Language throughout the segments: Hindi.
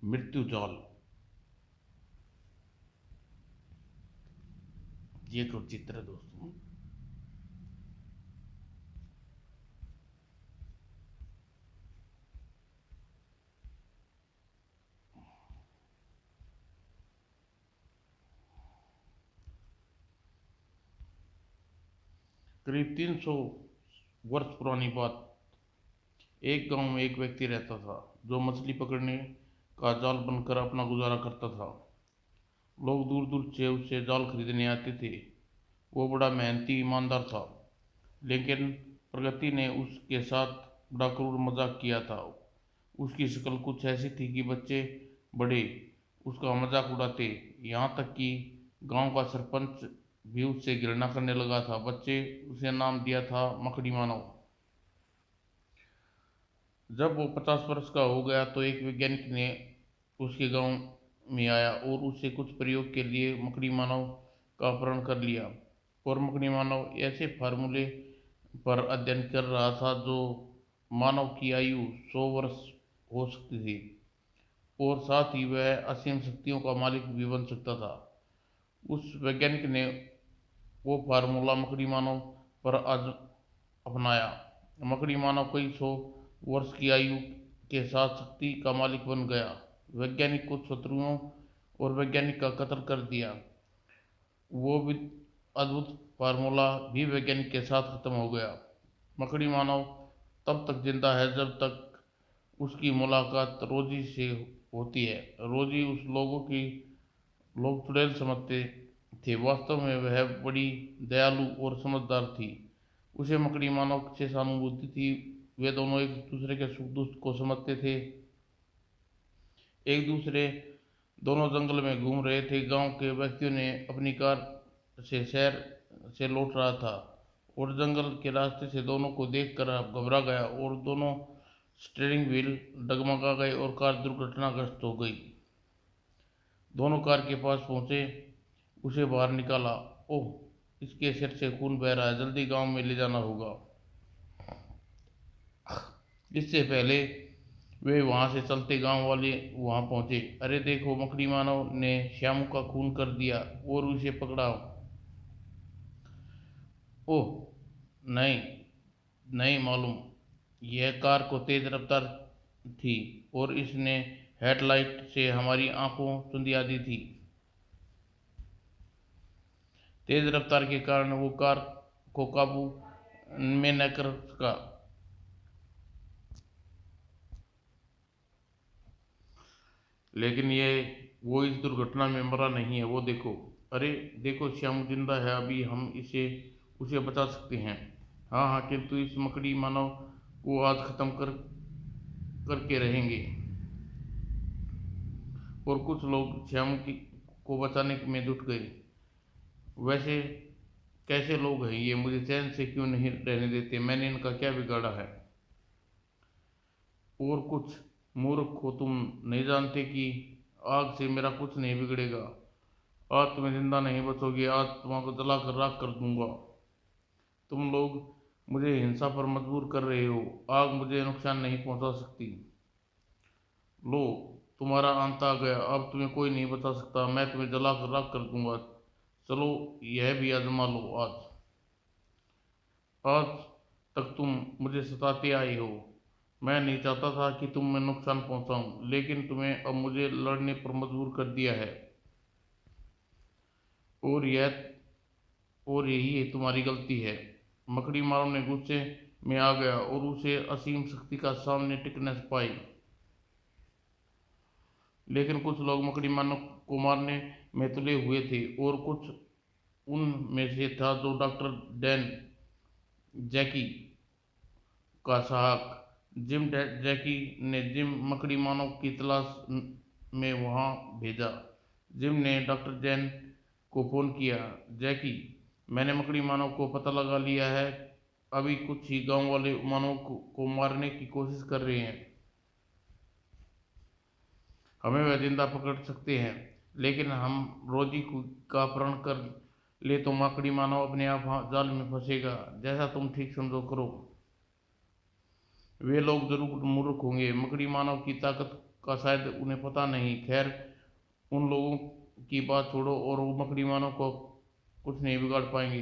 मृत्यु जाल। ये कुछ चित्र है दोस्तों। करीब 300 वर्ष पुरानी बात। एक गांव में एक व्यक्ति रहता था जो मछली पकड़ने का जाल बनकर अपना गुजारा करता था। लोग दूर दूर से उससे जाल खरीदने आते थे। वो बड़ा मेहनती ईमानदार था, लेकिन प्रगति ने उसके साथ बड़ा क्रूर मजाक किया था। उसकी शक्ल कुछ ऐसी थी कि बच्चे बड़े उसका मजाक उड़ाते, यहाँ तक कि गांव का सरपंच भी उससे घृणा करने लगा था। बच्चे उसे नाम दिया था मकड़ी मानव। जब वो 50 वर्ष का हो गया तो एक वैज्ञानिक ने उसके गांव में आया और उससे कुछ प्रयोग के लिए मकड़ी मानव का अपहरण कर लिया। और मकड़ी मानव ऐसे फार्मूले पर अध्ययन कर रहा था जो मानव की आयु 100 वर्ष हो सकती थी, और साथ ही वह असीम शक्तियों का मालिक भी बन सकता था। उस वैज्ञानिक ने वो फार्मूला मकड़ी मानव पर आज अपनाया। मकड़ी मानव कई 100 वर्ष की आयु के साथ शक्ति का मालिक बन गया। वैज्ञानिक कुछ शत्रुओं और वैज्ञानिक का कत्ल कर दिया। वो भी अद्भुत फार्मूला भी वैज्ञानिक के साथ खत्म हो गया। मकड़ी मानव तब तक जिंदा है जब तक उसकी मुलाकात रोजी से होती है। रोजी उस लोगों की लोग चुड़ैल समझते थे, वास्तव में वह बड़ी दयालु और समझदार थी। उसे मकड़ी मानव से सहानुभूति थी। वे दोनों एक दूसरे के सुख दुख को समझते थे। एक दूसरे दोनों जंगल में घूम रहे थे। गांव के व्यक्तियों ने अपनी कार से शहर से लौट रहा था और जंगल के रास्ते से दोनों को देखकर घबरा गया और दोनों स्टीयरिंग व्हील डगमगा गए और कार दुर्घटनाग्रस्त हो गई। दोनों कार के पास पहुंचे, उसे बाहर निकाला। ओह, इसके सिर से खून बह रहा है, जल्दी गांव में ले जाना होगा। इससे पहले वे वहां से चलते गांव वाले वहां पहुंचे। अरे देखो, मकड़ी मानव ने श्यामू का खून कर दिया और उसे पकड़ा। ओह नहीं, नहीं मालूम। यह कार को तेज रफ्तार थी और इसने हेडलाइट से हमारी आंखों चुंधिया दी थी। तेज रफ्तार के कारण वो कार को काबू में न कर सका। लेकिन ये वो इस दुर्घटना में मरा नहीं है, वो देखो। अरे देखो, श्याम जिंदा है, अभी हम इसे उसे बचा सकते हैं। हाँ हाँ, किंतु इस मकड़ी मानव को आज खत्म करके रहेंगे। और कुछ लोग श्याम की को बचाने में जुट गए। वैसे कैसे लोग हैं ये, मुझे चैन से क्यों नहीं रहने देते, मैंने इनका क्या बिगाड़ा है। और कुछ मूर्ख हो तुम, नहीं जानते कि आग से मेरा कुछ नहीं बिगड़ेगा। आज तुम्हें जिंदा नहीं बचोगे, आज तुम्हारा जला कर राख कर दूंगा। तुम लोग मुझे हिंसा पर मजबूर कर रहे हो, आग मुझे नुकसान नहीं पहुंचा सकती। लो, तुम्हारा अंत आ गया, अब तुम्हें कोई नहीं बचा सकता, मैं तुम्हें जला कर राख कर दूंगा। चलो, यह भी आजमा लो। आज आज तक तुम मुझे सताते आए हो। मैं नहीं चाहता था कि तुम मैं नुकसान पहुंचाऊं, लेकिन तुम्हें अब मुझे लड़ने पर मजबूर कर दिया है। और यह और यही है तुम्हारी गलती है। मकड़ी मारो ने गुस्से में आ गया और उसे असीम शक्ति का सामने टिक न पाई। लेकिन कुछ लोग मकड़ी मानो को मारने में तुले हुए थे, और कुछ उनमें से था जो डॉक्टर डैन जैकी का सहायक जैकी ने जिम मकड़ी मानव की तलाश में वहां भेजा। जिम ने डॉक्टर जैन को फोन किया। जैकी, मैंने मकड़ी मानव को पता लगा लिया है। अभी कुछ ही गांव वाले मानव को मारने की कोशिश कर रहे हैं। हमें वह जिंदा पकड़ सकते हैं, लेकिन हम रोजी का अपहरण कर ले तो मकड़ी मानव अपने आप जाल में फंसेगा। जैसा तुम ठीक समझो करो। वे लोग जरूर मूर्ख होंगे। मकड़ी मानव की ताकत का शायद उन्हें पता नहीं। खैर, उन लोगों की बात छोड़ो, और वो मकड़ी मानव को कुछ नहीं बिगाड़ पाएंगे।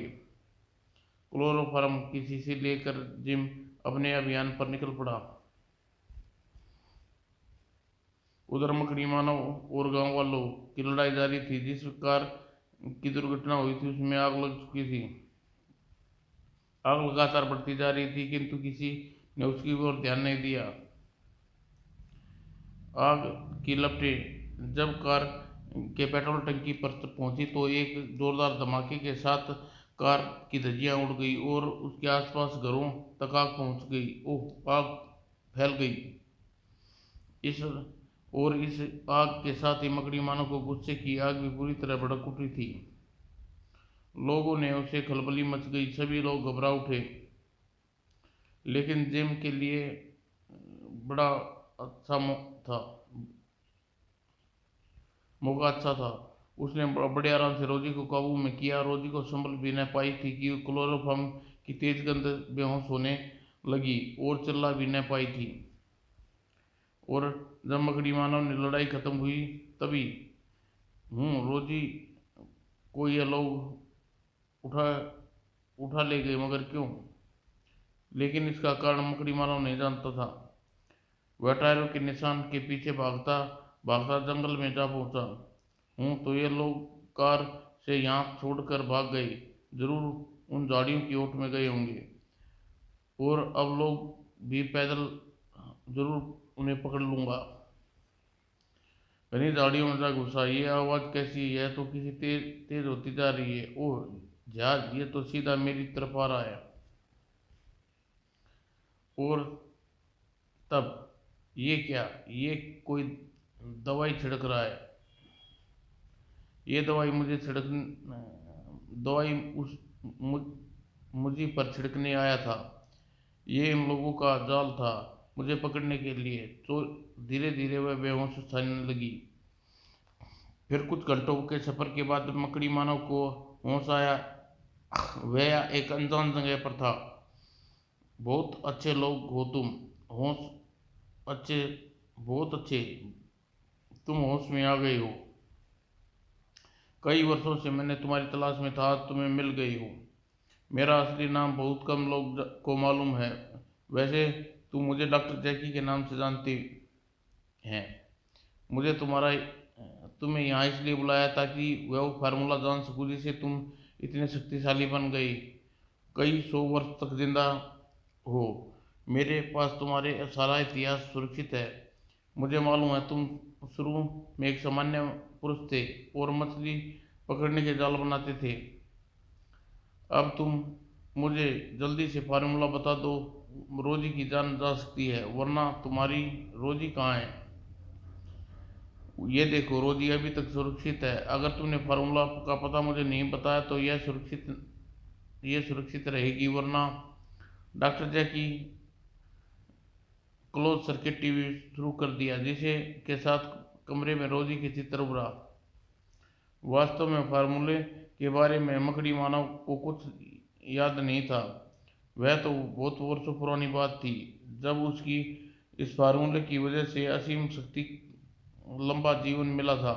क्लोरोफॉर्म की शीशी लेकर जिम अपने अभियान पर निकल पड़ा। उधर मकड़ी मानव और गांव वालों की लड़ाई जारी थी। जिस कार की दुर्घटना हुई थी उसमें आग लग चुकी थी। आग लगातार बढ़ती जा रही थी, किंतु किसी ने उसकी ओर ध्यान नहीं दिया। आग की लपटें जब कार के पेट्रोल टंकी पर पहुंची तो एक जोरदार धमाके के साथ कार की धज्जियां उड़ गई और उसके आसपास घरों तक आग पहुंच गई। ओह, आग फैल गई। इस आग के साथ ही मकड़ी मानव को गुस्से की आग भी पूरी तरह भड़क उठी थी। लोगों ने उसे खलबली मच गई, सभी लोग घबरा उठे। लेकिन जिम के लिए बड़ा अच्छा था मौका अच्छा था। उसने बड़े आराम से रोजी को काबू में किया। रोजी को संभल भी न पाई थी कि क्लोरोफॉर्म की तेज गंध बेहोश होने लगी और चिल्ला भी न पाई थी। और जब मकड़ी मानव ने लड़ाई खत्म हुई तभी रोजी को ये लोग उठा उठा ले गए, मगर क्यों? लेकिन इसका कारण मकड़ी मानव नहीं जानता था। वह टायरों के निशान के पीछे भागता भागता जंगल में जा पहुंचा। तो ये लोग कार से यहाँ छोड़कर भाग गए, जरूर उन झाड़ियों की ओट में गए होंगे, और अब लोग भी पैदल जरूर उन्हें पकड़ लूंगा। घनी झाड़ियों में जा घुसा। ये आवाज़ कैसी है? तो किसी तेज तेज होती जा रही है। ओह, जहाज! ये तो सीधा मेरी तरफ आ रहा है। और तब ये क्या? ये कोई दवाई छिड़क रहा है। ये दवाई मुझे छिड़क दवाई उस मुझ मुझी पर छिड़कने आया था। ये इन लोगों का जाल था मुझे पकड़ने के लिए। तो धीरे धीरे वह बेहोश होने लगी। फिर कुछ घंटों के सफर के बाद मकड़ी मानव को होश आया। वह एक अनजान जगह पर था। बहुत अच्छे लोग हो तुम। होश अच्छे बहुत अच्छे, तुम होश में आ गए हो। कई वर्षों से मैंने तुम्हारी तलाश में था, तुम्हें मिल गई हो। मेरा असली नाम बहुत कम लोग को मालूम है। वैसे तुम मुझे डॉक्टर जैकी के नाम से जानती हैं। मुझे तुम्हें यहाँ इसलिए बुलाया ताकि वह वो फार्मूला जान सकूँ जिससे तुम इतने शक्तिशाली बन गई, कई सौ वर्ष तक जिंदा हो। मेरे पास तुम्हारे सारा इतिहास सुरक्षित है। मुझे मालूम है तुम शुरू में एक सामान्य पुरुष थे और मछली पकड़ने के जाल बनाते थे। अब तुम मुझे जल्दी से फार्मूला बता दो, रोजी की जान जा सकती है, वरना तुम्हारी रोजी कहाँ है? ये देखो, रोजी अभी तक सुरक्षित है। अगर तुमने फार्मूला का पता मुझे नहीं बताया तो यह सुरक्षित रहेगी, वरना डॉक्टर जैकी क्लोज सर्किट टीवी शुरू कर दिया, जिसे के साथ कमरे में रोजी के चित्र उभरा। वास्तव में फार्मूले के बारे में मकड़ी मानव को कुछ याद नहीं था। वह तो बहुत वर्षों पुरानी बात थी, जब उसकी इस फार्मूले की वजह से असीम शक्ति लंबा जीवन मिला था,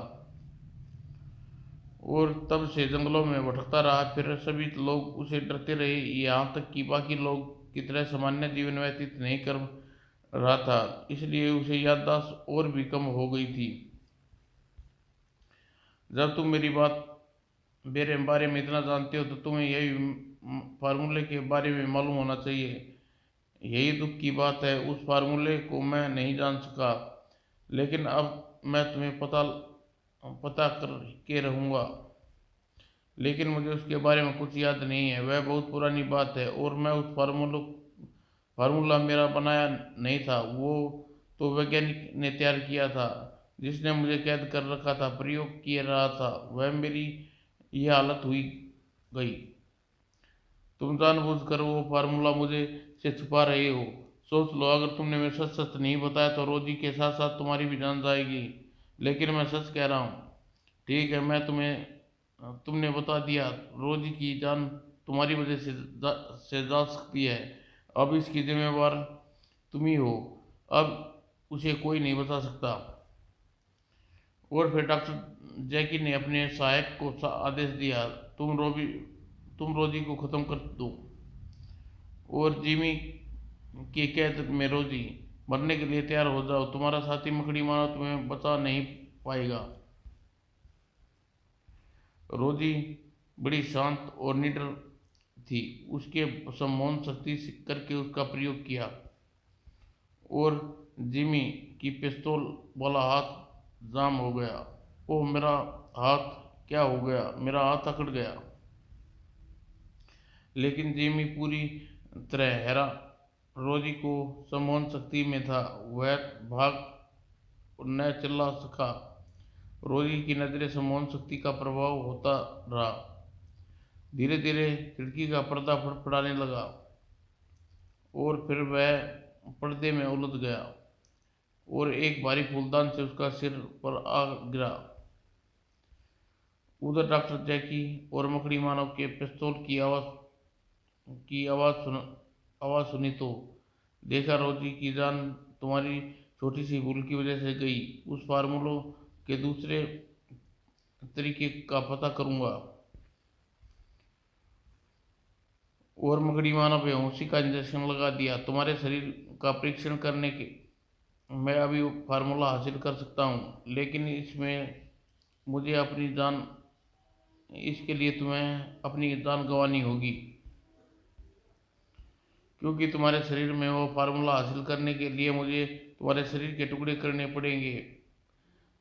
और तब से जंगलों में भटकता रहा। फिर सभी लोग उसे डरते रहे, यहाँ तक कि बाकी लोग की तरह सामान्य जीवन व्यतीत नहीं कर रहा था, इसलिए उसे याददाश्त और भी कम हो गई थी। जब तुम मेरे बारे में इतना जानते हो तो तुम्हें यही फार्मूले के बारे में मालूम होना चाहिए। यही दुख की बात है, उस फार्मूले को मैं नहीं जान सका, लेकिन अब मैं तुम्हें पता करके रहूँगा। लेकिन मुझे उसके बारे में कुछ याद नहीं है। वह बहुत पुरानी बात है, और मैं उस फार्मूला मेरा बनाया नहीं था, वो तो वैज्ञानिक ने तैयार किया था, जिसने मुझे कैद कर रखा था, प्रयोग किया रहा था। वह मेरी यह हालत हुई गई। तुम जानबूझकर वो फार्मूला मुझे से छुपा रहे हो। सोच लो, अगर तुमने मैं सच सच नहीं बताया तो रोजी के साथ साथ तुम्हारी भी जान जाएगी। लेकिन मैं सच कह रहा हूँ। ठीक है, तुमने बता दिया। रोजी की जान तुम्हारी वजह से जा सकती है। अब इसकी जिम्मेवार तुम ही हो। अब उसे कोई नहीं बचा सकता। और फिर डॉक्टर जैकी ने अपने सहायक को आदेश दिया, तुम रोजी को खत्म कर दो। और जिमी की कैद में रोजी मरने के लिए तैयार हो जाओ, तुम्हारा साथी मकड़ी मानव तुम्हें बचा नहीं पाएगा। रोजी बड़ी शांत और निडर थी, उसके सम्मोहन शक्ति करके उसका प्रयोग किया और जिमी की पिस्तौल वाला हाथ जाम हो गया। ओह मेरा हाथ, क्या हो गया, मेरा हाथ अकड़ गया। लेकिन जिमी पूरी तरह हैरा रोजी को सम्मोहन शक्ति में था, वह भाग न चला सका। रोजी की नजरें सम्मोहन शक्ति का प्रभाव होता रहा। धीरे धीरे खिड़की का पर्दा फड़फड़ाने लगा और फिर वह पर्दे में उलझ गया और एक भारी फूलदान से उसका सिर पर आ गिरा। उधर डॉक्टर जैकी और मकड़ी मानव के पिस्तौल की आवाज़ सुनी तो देखा, रोजी की जान तुम्हारी छोटी सी भूल की वजह से गई। उस फार्मूलों के दूसरे तरीके का पता करूंगा। और मकड़ी मानव बेहोशी का इंजेक्शन लगा दिया। तुम्हारे शरीर का परीक्षण करने के मैं अभी फार्मूला हासिल कर सकता हूँ, लेकिन इसमें मुझे अपनी जान इसके लिए तुम्हें अपनी जान गंवानी होगी, क्योंकि तुम्हारे शरीर में वो फार्मूला हासिल करने के लिए मुझे तुम्हारे शरीर के टुकड़े करने पड़ेंगे।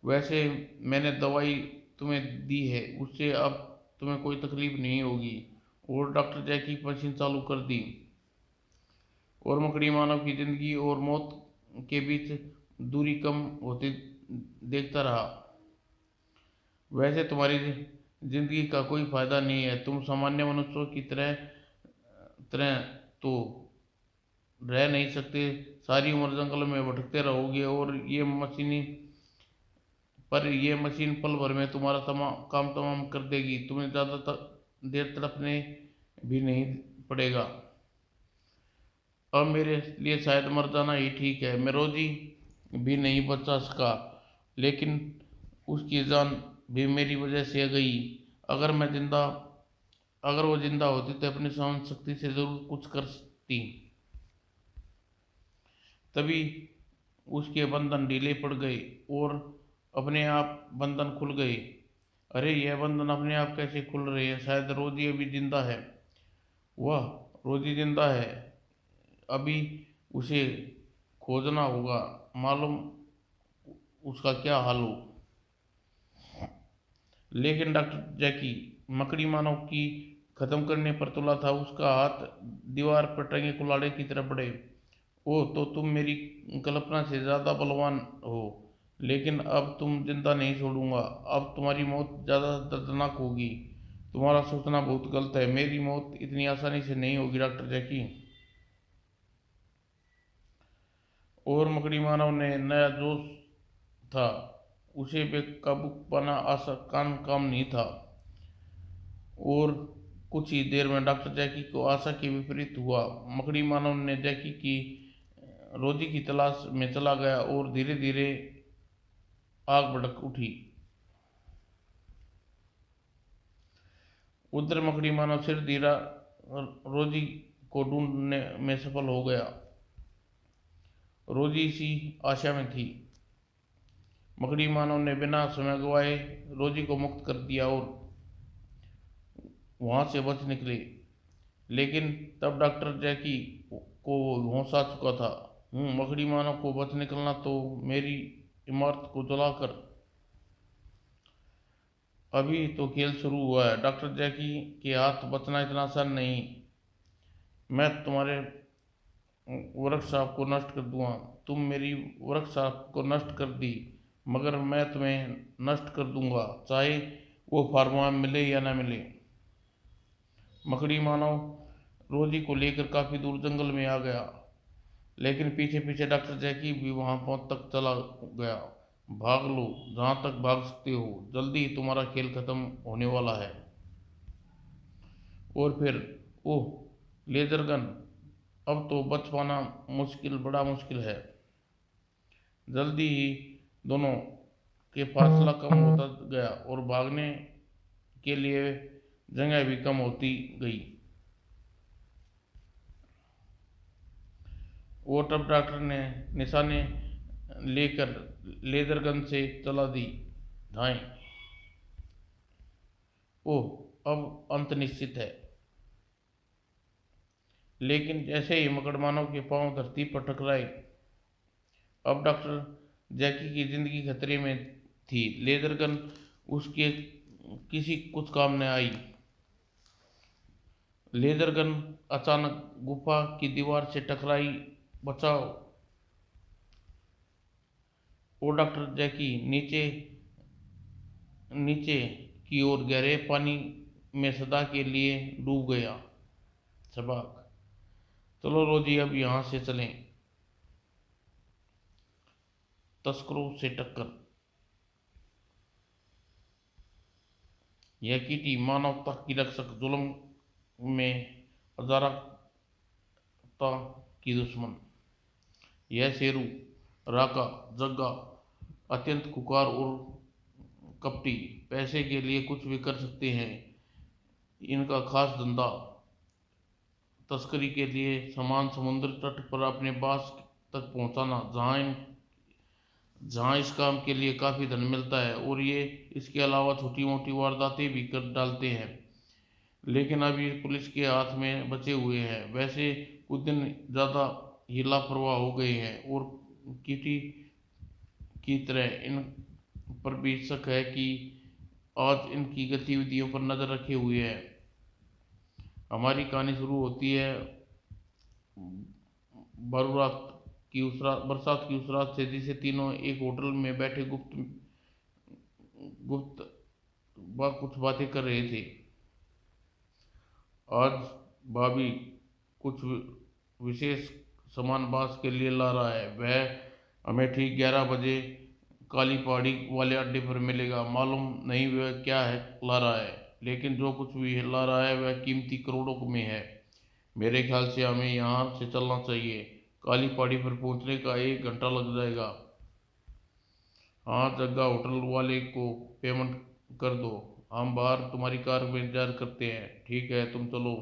वैसे मैंने दवाई तुम्हें दी है, उससे अब तुम्हें कोई तकलीफ नहीं होगी। और डॉक्टर जैकी मशीन चालू कर दी और मकड़ी मानव की जिंदगी और मौत के बीच दूरी कम होती देखता रहा। वैसे तुम्हारी जिंदगी का कोई फायदा नहीं है, तुम सामान्य मनुष्यों की तरह तरह तो रह नहीं सकते। सारी उम्र जंगल में भटकते रहोगे और ये मशीन पल भर में तुम्हारा काम तमाम कर देगी। तुम्हें ज़्यादा देर तड़पने भी नहीं पड़ेगा। अब मेरे लिए शायद मर जाना ही ठीक है। मैं रोजी भी नहीं बचा सका, लेकिन उसकी जान भी मेरी वजह से गई। अगर मैं जिंदा अगर वो जिंदा होती तो अपनी सहन शक्ति से जरूर कुछ कर सकती। तभी उसके बंधन ढीले पड़ गए और अपने आप बंधन खुल गए। अरे यह बंधन अपने आप कैसे खुल रहे हैं? शायद रोजी अभी जिंदा है। वह रोजी जिंदा है, अभी उसे खोजना होगा, मालूम उसका क्या हाल हो। लेकिन डॉक्टर जैकी मकड़ी मानव की खत्म करने पर तुला था, उसका हाथ दीवार पर टंगे कुल्हाड़े की तरह पड़े। ओ तो तुम मेरी कल्पना से ज्यादा बलवान हो, लेकिन अब तुम जिंदा नहीं छोड़ूंगा। अब तुम्हारी मौत ज्यादा दर्दनाक होगी। तुम्हारा सोचना बहुत गलत है, मेरी मौत इतनी आसानी से नहीं होगी डॉक्टर जैकी। और मकड़ी मानव ने नया जोश था, उसे बेकाबू पाना आसान काम नहीं था। और कुछ ही देर में डॉक्टर जैकी को आशा के विपरीत हुआ। मकड़ी मानव ने जैकी की रोजी की तलाश में चला गया और धीरे धीरे आग भड़क उठी। उधर मकड़ी मानव सिर धीरा रोजी को ढूंढने में सफल हो गया। रोजी इसी आशा में थी। मकड़ी मानव ने बिना समय गवाए रोजी को मुक्त कर दिया और वहां से बच निकले। लेकिन तब डॉक्टर जैकी को होश आ चुका था। मकड़ी मानव को बच निकलना तो मेरी इमारत को जलाकर। अभी तो खेल शुरू हुआ है। डॉक्टर जैकी के हाथ बचना इतना आसान नहीं। मैं तुम्हारे वर्कशॉप को नष्ट कर दूंगा। तुम मेरी वर्कशॉप को नष्ट कर दी, मगर मैं तुम्हें नष्ट कर दूंगा, चाहे वो फार्मूला मिले या ना मिले। मकड़ी मानव रोजी को लेकर काफी दूर जंगल में आ गया, लेकिन पीछे पीछे डॉक्टर जैकी भी वहां पहुंच तक चला गया। भाग लो जहां तक भाग सकते हो, जल्दी ही तुम्हारा खेल खत्म होने वाला है। और फिर ओह लेजर गन, अब तो बच पाना बड़ा मुश्किल है। जल्दी ही दोनों के फासला कम होता गया और भागने के लिए जगह भी कम होती गई। और तब डॉक्टर ने निशाने लेकर लेजर गन से चला दी धाएं। ओह, अब अंत निश्चित है। लेकिन जैसे ही मकड़मानव के पांव धरती पर टकराए, अब डॉक्टर जैकी की जिंदगी खतरे में थी। लेजर गन उसके किसी कुछ काम न आई। लेजर गन अचानक गुफा की दीवार से टकराई। बचाओ! और डॉक्टर जैकी नीचे नीचे की ओर गहरे पानी में सदा के लिए डूब गया। शबाक! चलो रोजी, अब यहाँ से चलें। तस्करों से टक्कर। यह कीटी मानवता की रक्षक, जुल्म में अराजकता की दुश्मन। यह शेरू, राका, जग्गा अत्यंत खुकार और कपटी, पैसे के लिए कुछ भी कर सकते हैं। इनका खास धंधा तस्करी के लिए सामान समुद्र तट पर अपने बास तक पहुंचाना, जहां इस काम के लिए काफ़ी धन मिलता है और ये इसके अलावा छोटी मोटी वारदातें भी कर डालते हैं। लेकिन अब ये पुलिस के हाथ में बचे हुए हैं। वैसे कुछ दिन ज़्यादा ही लापरवाह हो गए हैं और किटी की तरह इन पर भी शक है कि आज इनकी गतिविधियों पर नज़र रखे हुए है। हमारी कहानी शुरू होती है बरसात की उस रात से, जिसे तीनों एक होटल में बैठे गुप्त गुप्त कुछ बातें कर रहे थे। आज भाभी कुछ विशेष सामान बास के लिए ला रहा है। वह हमें ठीक 11 बजे काली पहाड़ी वाले अड्डे पर मिलेगा। मालूम नहीं वह क्या है ला रहा है, लेकिन जो कुछ भी ला रहा है वह कीमती करोड़ों में है। मेरे ख्याल से हमें यहाँ से चलना चाहिए। काली पहाड़ी पर पहुँचने का 1 घंटा लग जाएगा। हाँ जग्गा, होटल वाले को पेमेंट कर दो। हम बाहर तुम्हारी कार में इंतजार करते हैं। ठीक है, तुम चलो।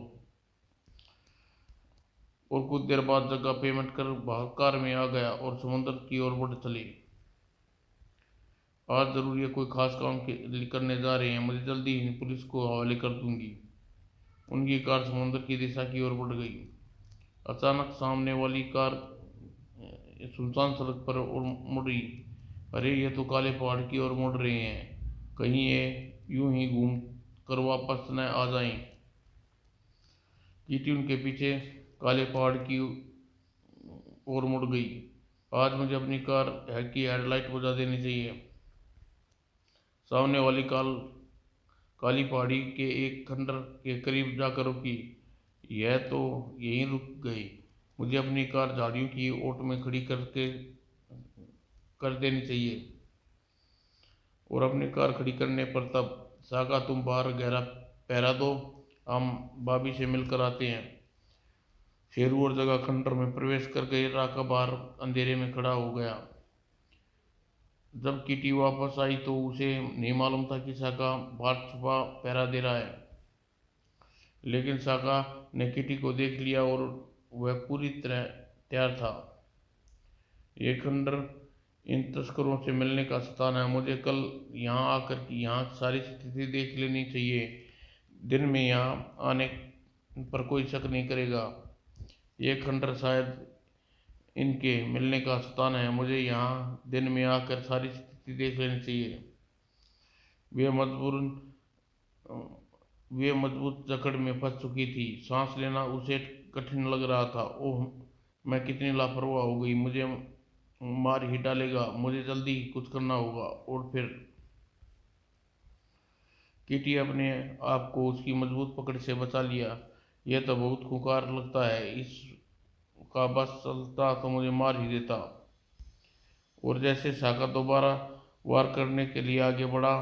और कुछ देर बाद जग्गा पेमेंट कर बाहर कार में आ गया और समुद्र की ओर बढ़ चली। आज जरूर ये कोई खास काम करने जा रहे हैं। मुझे जल्दी ही पुलिस को हवाले कर दूंगी। उनकी कार समुद्र की दिशा की ओर बढ़ गई। अचानक सामने वाली कार सुनसान सड़क पर और मुड़ी। अरे, ये तो काले पहाड़ की ओर मुड़ रहे हैं। कहीं ये यूं ही घूम कर वापस न आ जाएं। चींटी उनके पीछे काले पहाड़ की ओर मुड़ गई। आज मुझे अपनी कार की हेडलाइट बुझा देनी चाहिए। सामने वाली काली पहाड़ी के एक खंडर के करीब जाकर रुकी। यह तो यहीं रुक गई। मुझे अपनी कार झाड़ियों की ओट में खड़ी कर देनी चाहिए। और अपनी कार खड़ी करने पर तब, सागा तुम बाहर गहरा पहरा दो, हम भाभी से मिलकर आते हैं। शेरू और जगह खंडर में प्रवेश कर गए। राका बाहर अंधेरे में खड़ा हो गया। जब किटी वापस आई तो उसे नहीं मालूम था कि सागा बाहर छुपा पहरा दे रहा है। लेकिन सागा ने किटी को देख लिया और वह पूरी तरह तैयार था। ये खंडर इन तस्करों से मिलने का स्थान है। मुझे कल यहाँ आकर यहाँ सारी स्थिति देख लेनी चाहिए। दिन में यहाँ आने पर कोई शक नहीं करेगा। ये खंडर शायद इनके मिलने का स्थान है। मुझे यहाँ दिन में आकर सारी स्थिति देख लेनी चाहिए। वे मजबूरन वे मजबूत जकड़ में फंस चुकी थी। सांस लेना उसे कठिन लग रहा था। ओह, मैं कितनी लापरवाह हो गई। मुझे मार ही डालेगा। मुझे जल्दी कुछ करना होगा। और फिर किटी अपने आप को उसकी मजबूत पकड़ से बचा लिया। यह तो बहुत खुंखार लगता है। इसका बस चलता तो मुझे मार ही देता। और जैसे साका दोबारा वार करने के लिए आगे बढ़ा,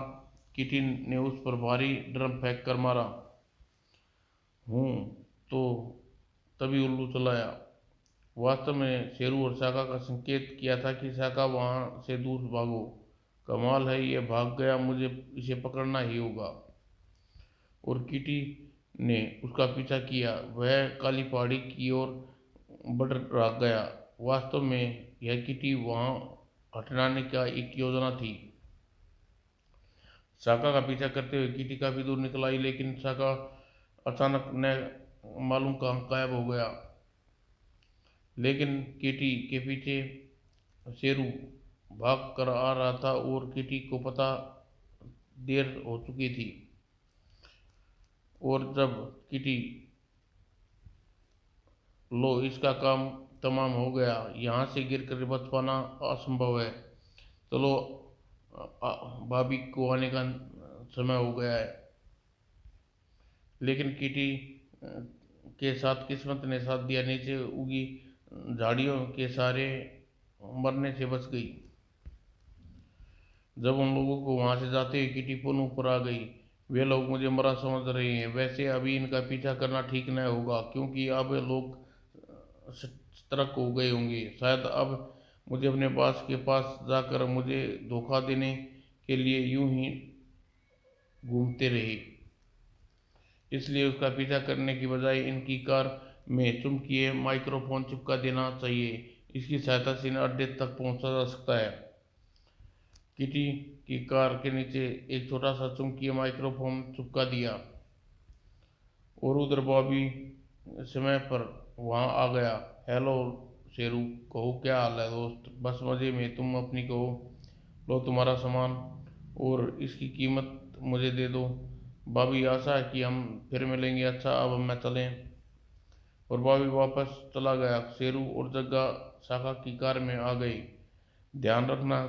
किटी ने उस पर भारी ड्रम फेंक कर मारा। हूँ तो तभी उल्लू चलाया। वास्तव में शेरू और साका का संकेत किया था कि साका वहां से दूर भागो। कमाल है, ये भाग गया, मुझे इसे पकड़ना ही होगा। और किटी ने उसका पीछा किया। वह काली पहाड़ी की ओर बढ़ रहा गया। वास्तव में यह किटी वहां हटने का एक योजना थी। शाका का पीछा करते हुए किटी काफी दूर निकल आई, लेकिन शाका अचानक न मालूम कहाँ गायब हो गया। लेकिन किटी के पीछे शेरू भाग कर आ रहा था और किटी को पता देर हो चुकी थी। और जब किटी, लो इसका काम तमाम हो गया, यहाँ से गिरकर बच पाना असंभव है। चलो, भाभी को आने का समय हो गया है। लेकिन किटी के साथ किस्मत ने साथ दिया। नीचे उगी झाड़ियों के सारे मरने से बच गई। जब उन लोगों को वहां से जाते हुए किटी पुनः ऊपर आ गई। वे लोग मुझे मरा समझ रहे हैं। वैसे अभी इनका पीछा करना ठीक न होगा, क्योंकि अब लोग सतर्क हो गए होंगे। शायद अब मुझे अपने बॉस के पास जाकर मुझे धोखा देने के लिए यूं ही घूमते रहे। इसलिए उसका पीछा करने की बजाय इनकी कार में चुंबकीय माइक्रोफोन चिपका देना चाहिए। इसकी सहायता से इन्हें अड्डे तक पहुंचा जा सकता है। किटी की कार के नीचे एक छोटा सा चुंबकीय माइक्रोफोन चिपका दिया और उधर बॉबी समय पर वहां आ गया। हेलो शेरू, कहो क्या हाल है दोस्त? बस मजे में, तुम अपनी कहो। लो तुम्हारा सामान और इसकी कीमत मुझे दे दो। बॉबी, आशा है कि हम फिर मिलेंगे। अच्छा, अब मैं चलें? और बॉबी वापस चला गया। शेरू और जग्गा शाखा की कार में आ गई। ध्यान रखना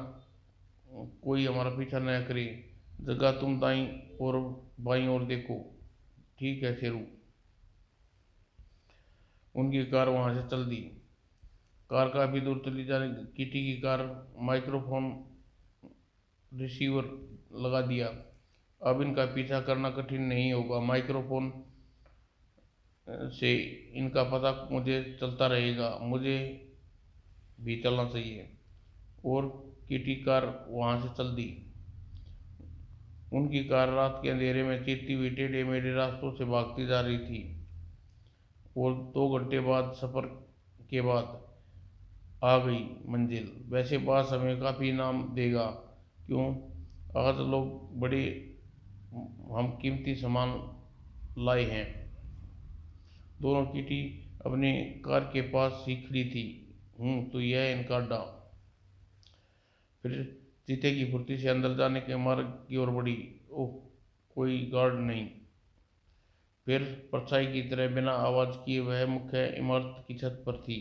कोई हमारा पीछा न करे। जग्गा, तुम दाईं और बाईं ओर देखो। ठीक है शेरू। उनकी कार वहां से चल दी। कार काफी दूर चली जाने किटी की कार माइक्रोफोन रिसीवर लगा दिया। अब इनका पीछा करना कठिन नहीं होगा। माइक्रोफोन से इनका पता मुझे चलता रहेगा। मुझे भी चलना चाहिए। और किटी कार वहां से चल दी। उनकी कार रात के अंधेरे में चीरती हुई टेढ़े मेढ़े रास्तों से भागती जा रही थी। और 2 घंटे बाद सफर के बाद आ गई मंजिल। वैसे बॉस हमें काफ़ी इनाम देगा। क्यों? आज लोग बड़े हम कीमती सामान लाए हैं। दोनों किटी अपनी कार के पास ही खड़ी थी। तो यह इनका अड्डा। फिर चीते की फुर्ती से अंदर जाने के मार्ग की ओर बढ़ी। ओह, कोई गार्ड नहीं। फिर परछाई की तरह बिना आवाज किए वह मुख्य इमारत की छत पर थी।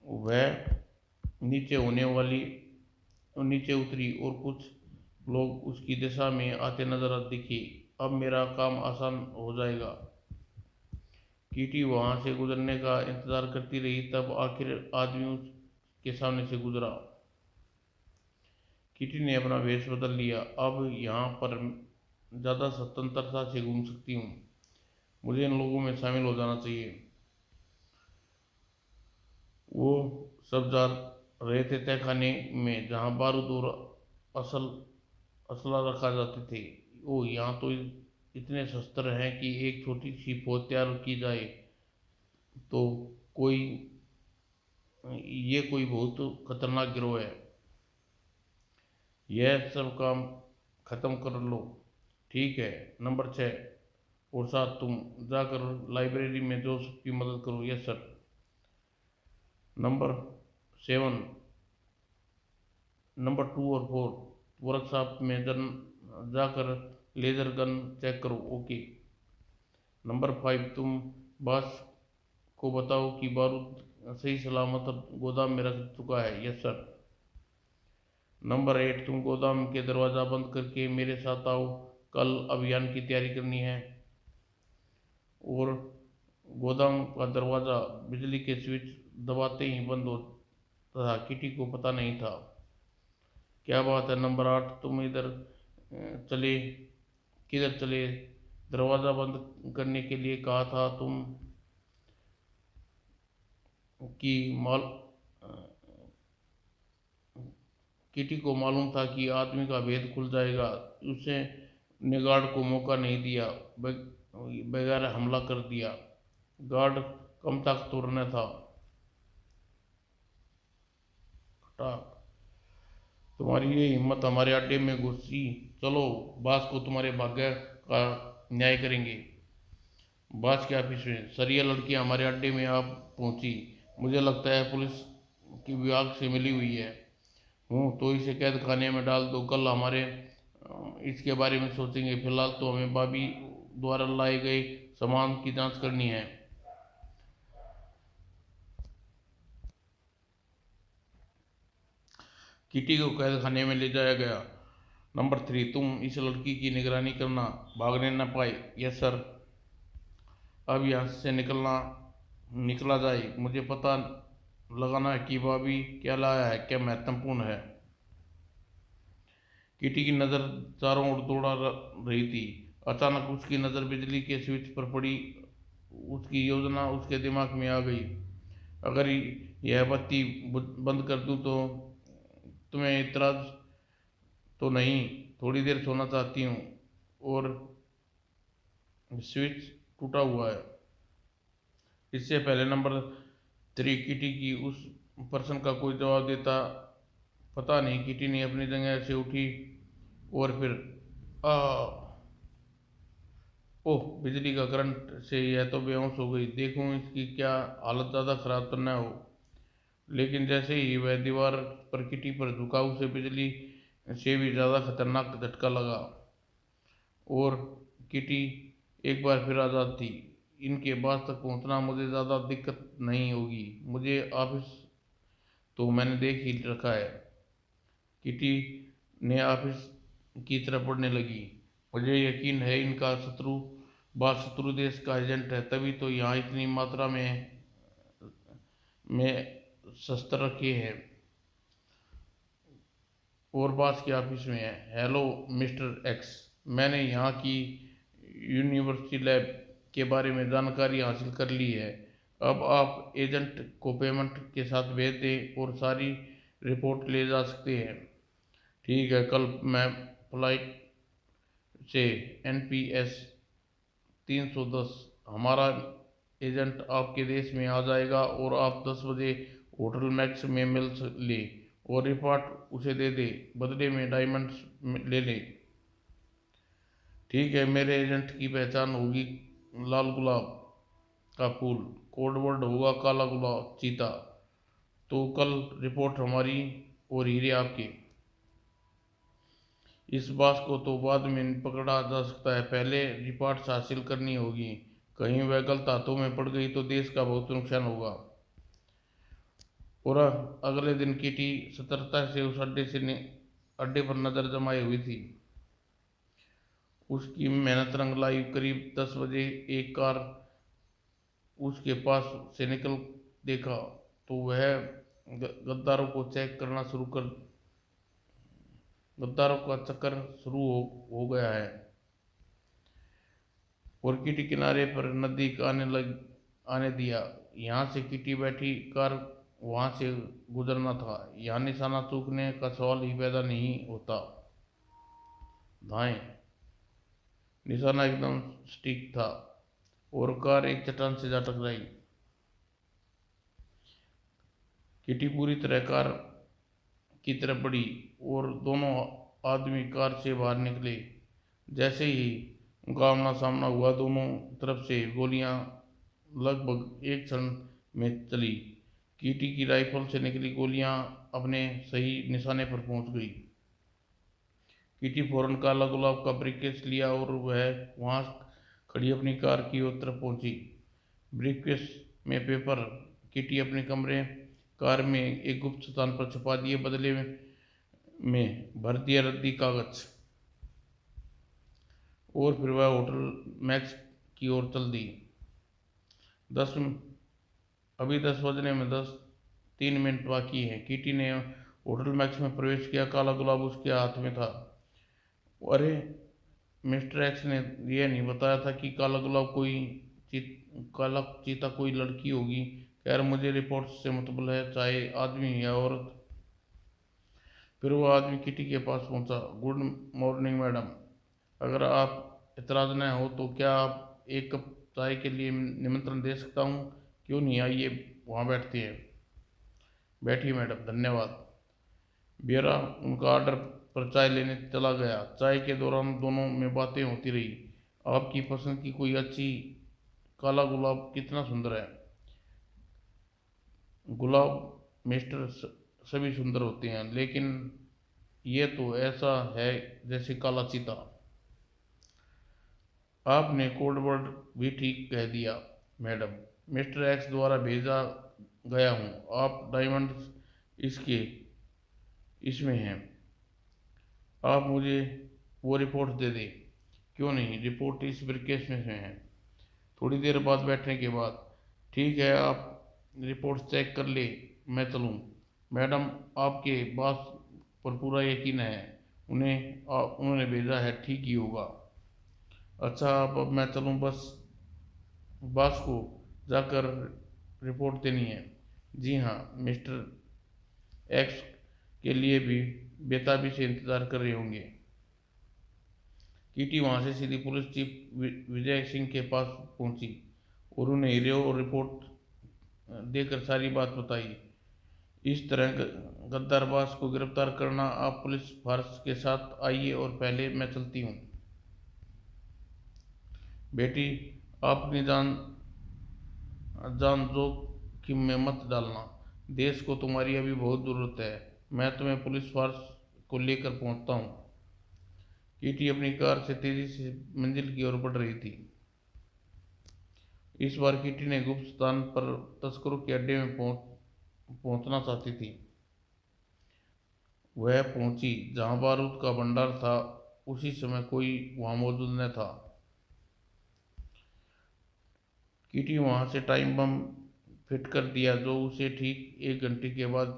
वह नीचे होने वाली नीचे उतरी और कुछ लोग उसकी दिशा में आते नजर दिखे। अब मेरा काम आसान हो जाएगा। कीटी वहां से गुजरने का इंतजार करती रही। तब आखिर आदमी उसके सामने से गुजरा। कीटी ने अपना वेश बदल लिया। अब यहाँ पर ज़्यादा स्वतंत्रता से घूम सकती हूँ। मुझे इन लोगों में शामिल हो जाना चाहिए। वो सब जा रहे थे तहखाने में, जहाँ बारूद और असल असला रखा जाते थे। ओ, यहाँ तो इतने शस्त्र हैं कि एक छोटी सी फौज तैयार की जाए तो कोई ये कोई बहुत खतरनाक गिरोह है। यह सब काम खत्म कर लो। ठीक है। नंबर 6 और 7, तुम जाकर लाइब्रेरी में जोसेफ की मदद करो। Yes sir. नंबर 7, नंबर 2 और 4, वर्कशॉप में जाकर लेजर गन चेक करो। ओके। नंबर 5, तुम बॉस को बताओ कि बारूद सही सलामत गोदाम में रख चुका है। Yes sir. नंबर 8, तुम गोदाम के दरवाज़ा बंद करके मेरे साथ आओ। कल अभियान की तैयारी करनी है। और गोदाम का दरवाज़ा बिजली के स्विच दबाते ही बंद होता था। किटी को पता नहीं था। क्या बात है नंबर 8, तुम इधर चले किधर चले? दरवाज़ा बंद करने के लिए कहा था तुम कि माल किटी को मालूम था कि आदमी का भेद खुल जाएगा। उसने गार्ड को मौका नहीं दिया, बगैर हमला कर दिया। गार्ड कम ताकतवर न था। तुम्हारी ये हिम्मत हमारे अड्डे में घुसी, चलो बास को तुम्हारे भाग्य का न्याय करेंगे। बास के ऑफिस में सरिया लड़कियां हमारे अड्डे में आप पहुंची। मुझे लगता है पुलिस की विभाग से मिली हुई है। हूँ तो इसे कैद खाने में डाल दो, कल हमारे इसके बारे में सोचेंगे। फिलहाल तो हमें भाभी द्वारा लाए गए सामान की जांच करनी है। किटी को कैद खाने में ले जाया गया। नंबर 3, तुम इस लड़की की निगरानी करना, भागने न पाए। Yes sir. अब यहाँ से निकला जाए। मुझे पता लगाना है कि भाभी क्या लाया है, क्या महत्वपूर्ण है। किटी की नज़र चारों ओर दौड़ा रही थी। अचानक उसकी नज़र बिजली के स्विच पर पड़ी। उसकी योजना उसके दिमाग में आ गई। अगर यह बत्ती बंद कर दूं तो तुम्हें इतराज तो नहीं? थोड़ी देर सोना चाहती हूँ। और स्विच टूटा हुआ है। इससे पहले नंबर 3 किटी की उस प्रश्न का कोई जवाब देता पता नहीं, किटी ने अपनी जगह से उठी और फिर आ ओह, बिजली का करंट से यह तो बेहोश हो गई। देखूं इसकी क्या हालत ज़्यादा खराब तो न हो। लेकिन जैसे ही वह दीवार पर किटी पर झुका, उसे बिजली से भी ज़्यादा खतरनाक झटका लगा और किटी एक बार फिर आज़ाद थी। इनके पास तक पहुंचना मुझे ज़्यादा दिक्कत नहीं होगी। मुझे ऑफिस तो मैंने देख ही रखा है। किटी ने ऑफिस की तरफ बढ़ने लगी। मुझे यकीन है इनका शत्रु देश का एजेंट है, तभी तो यहाँ इतनी मात्रा में शस्त्र रखे हैं और बास के ऑफिस में है। हेलो मिस्टर एक्स, मैंने यहाँ की यूनिवर्सिटी लैब के बारे में जानकारी हासिल कर ली है। अब आप एजेंट को पेमेंट के साथ भेज दें और सारी रिपोर्ट ले जा सकते हैं। ठीक है, कल मैं फ्लाइट से NPS 310 हमारा एजेंट आपके देश में आ जाएगा और आप 10 बजे होटल मैक्स में मिल ले और रिपोर्ट उसे दे दे। बदले में डायमंड्स ले ले। ठीक है, मेरे एजेंट की पहचान होगी लाल गुलाब का फूल, कोड वर्ड होगा काला गुलाब चीता। तो कल रिपोर्ट हमारी और हीरे आपके। इस बात को तो बाद में पकड़ा जा सकता है, पहले रिपोर्ट हासिल करनी होगी। कहीं वह गलत हाथों में पड़ गई तो देश का बहुत नुकसान होगा। और अगले दिन किटी सतर्कता से उस अड्डे पर नजर जमाए हुई थी। उसकी मेहनत रंग लाई। करीब 10 बजे एक कार उसके पास से निकल देखा तो वह गद्दारों को चेक करना शुरू कर गद्दारों का चक्कर शुरू हो गया है। और किटी किनारे पर नजदीक आने दिया। यहाँ से किटी बैठी कार वहाँ से गुजरना था। यहाँ निशाना चूकने का सवाल ही पैदा नहीं होता। दाएं निशाना एकदम सटीक था और कार एक चट्टान से जा टकराई। किटी पूरी तरह कार की तरफ बढ़ी और दोनों आदमी कार से बाहर निकले। जैसे ही उनका आमना सामना हुआ, दोनों तरफ से गोलियां लगभग एक क्षण में चली। किटी की राइफल से निकली गोलियां अपने सही निशाने पर पहुंच गई। किटी फौरन काला गुलाब का ब्रीफकेस लिया और वह वहां खड़ी अपनी कार की ओर तरफ पहुंची। ब्रीफकेस में पेपर किटी अपने कमरे कार में एक गुप्त स्थान पर छुपा दिए, बदले में भर दिया रद्दी कागज। और फिर वह होटल मैक्स की ओर चल दी। 10 अभी 10 बजने में 3 मिनट बाकी हैं। किटी ने होटल मैक्स में प्रवेश किया। काला गुलाब उसके हाथ में था। अरे, मिस्टर एक्स ने यह नहीं बताया था कि काला चीता कोई लड़की होगी। खैर, मुझे रिपोर्ट से मतलब है, चाहे आदमी या औरत। फिर वो आदमी किटी के पास पहुंचा। गुड मॉर्निंग मैडम, अगर आप इतराज़ न हो तो क्या आप एक कप चाय के लिए निमंत्रण दे सकता हूँ? क्यों नहीं, आइए वहाँ बैठते हैं। बैठिए मैडम, धन्यवाद। बेरा उनका ऑर्डर पर चाय लेने चला गया। चाय के दौरान दोनों में बातें होती रही। आपकी पसंद की कोई अच्छी काला गुलाब कितना सुंदर है। गुलाब मिस्टर सभी सुंदर होते हैं, लेकिन ये तो ऐसा है जैसे काला चीता। आपने कोड वर्ड भी ठीक कह दिया मैडम, मिस्टर एक्स द्वारा भेजा गया हूँ। आप डायमंड इसके इसमें हैं। आप मुझे वो रिपोर्ट दे दें। क्यों नहीं, रिपोर्ट इस ब्रीफकेस में है। थोड़ी देर बाद बैठने के बाद, ठीक है, आप रिपोर्ट चेक कर ले, मैं चलूँ? मैडम, आपके बॉस पर पूरा यकीन है, उन्होंने भेजा है, ठीक ही होगा। अच्छा, अब मैं चलूँ? बॉस को जाकर रिपोर्ट देनी है। जी हाँ, मिस्टर एक्स के लिए भी बेताबी से इंतज़ार कर रहे होंगे। कीटी वहाँ से सीधी पुलिस चीफ विजय सिंह के पास पहुंची और उन्हें हीरो और रिपोर्ट देकर सारी बात बताई। इस तरह गद्दार बास को गिरफ्तार करना, आप पुलिस फोर्स के साथ आइए और पहले मैं चलती हूँ। बेटी, आप अपनी जान जान जोखिम में मत डालना। देश को तुम्हारी अभी बहुत ज़रूरत है। मैं तुम्हें पुलिस फोर्स को लेकर पहुंचता हूँ। कीटी अपनी कार से तेजी से मंजिल की ओर बढ़ रही थी। इस बार कीटी ने गुप्त स्थान पर तस्करों के अड्डे में पहुंचना चाहती थी। वह पहुंची जहां बारूद का भंडार था। उसी समय कोई वहां मौजूद न था। कीटी वहां से टाइम बम फिट कर दिया, जो उसे ठीक 1 घंटे के बाद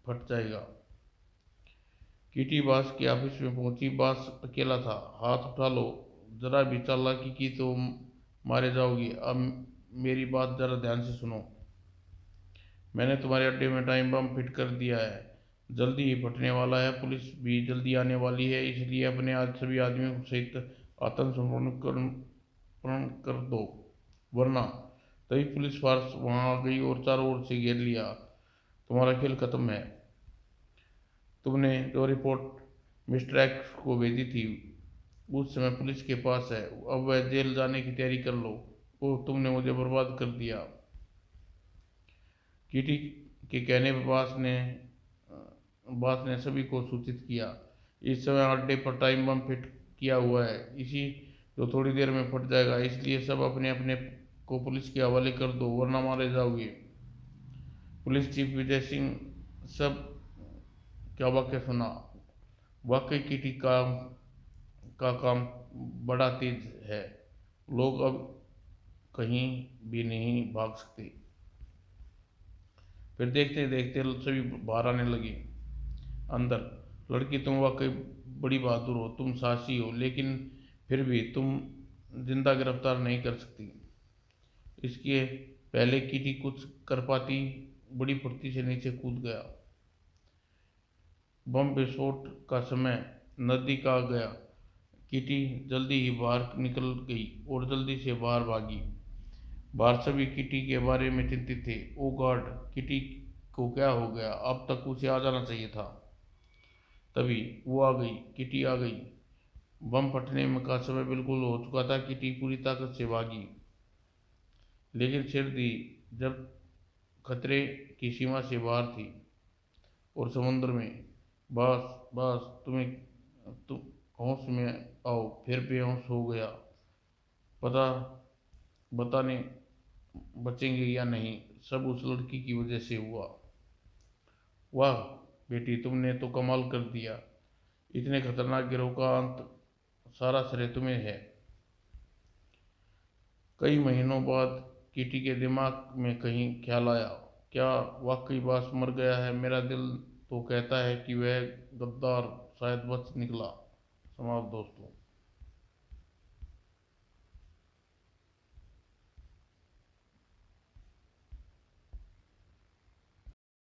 फट जाएगा। कीटी बास के ऑफिस में पहुंची। बास अकेला था। हाथ उठा लो, जरा भी चालाकी की तो मारे जाओगी। अब मेरी बात जरा ध्यान से सुनो। मैंने तुम्हारे अड्डे में टाइम बम फिट कर दिया है, जल्दी ही फटने वाला है। पुलिस भी जल्दी आने वाली है, इसलिए अपने आज सभी आदमियों सहित आत्मसमर्पण कर दो, वरना। तभी पुलिस फोर्स वहां आ गई और चारों ओर से घेर लिया। तुम्हारा खेल खत्म है। तुमने जो रिपोर्ट मिस्टर एक्स को भेजी थी उस समय पुलिस के पास है। अब वह जेल जाने की तैयारी कर लो। वो तुमने मुझे बर्बाद कर दिया। कीटी के कहने पर बास ने सभी को सूचित किया। इस समय अड्डे पर टाइम बम फिट किया हुआ है, इसी जो थोड़ी देर में फट जाएगा, इसलिए सब अपने अपने को पुलिस के हवाले कर दो, वरना मारे जाओगे। पुलिस चीफ विजय सिंह सब क्या वाक्य सुना। वाकई कीटी का काम बड़ा तेज है। लोग अब कहीं भी नहीं भाग सकते। फिर देखते देखते सभी बाहर आने लगे। अंदर, लड़की, तुम वाकई बड़ी बहादुर हो, तुम साहसी हो, लेकिन फिर भी तुम जिंदा गिरफ्तार नहीं कर सकती। इसके पहले कीटी कुछ कर पाती, बड़ी फुर्ती से नीचे कूद गया। बम विस्फोट का समय नज़दीक आ गया। कीटी जल्दी ही बाहर निकल गई और जल्दी से बाहर भागी। बाहर सभी कीटी के बारे में चिंतित थे। ओ गॉड, कीटी को क्या हो गया? अब तक उसे आ जाना चाहिए था। तभी वो आ गई, कीटी आ गई। बम फटने में का समय बिल्कुल हो चुका था। कीटी पूरी ताकत से भागी, लेकिन सिर दी जब खतरे की सीमा से बाहर थी और समुद्र में। बस बस, तुम होश में आओ। फिर बेहोश हो गया। पता बताने बचेंगे या नहीं, सब उस लड़की की वजह से हुआ। वाह बेटी, तुमने तो कमाल कर दिया। इतने खतरनाक गिरोह का अंत, सारा श्रेय तुम्हें है। कई महीनों बाद कीटी के दिमाग में कहीं ख्याल आया, क्या वाकई बास मर गया है? मेरा दिल तो कहता है कि वह गद्दार शायद बच निकला। समाप्त दोस्तों।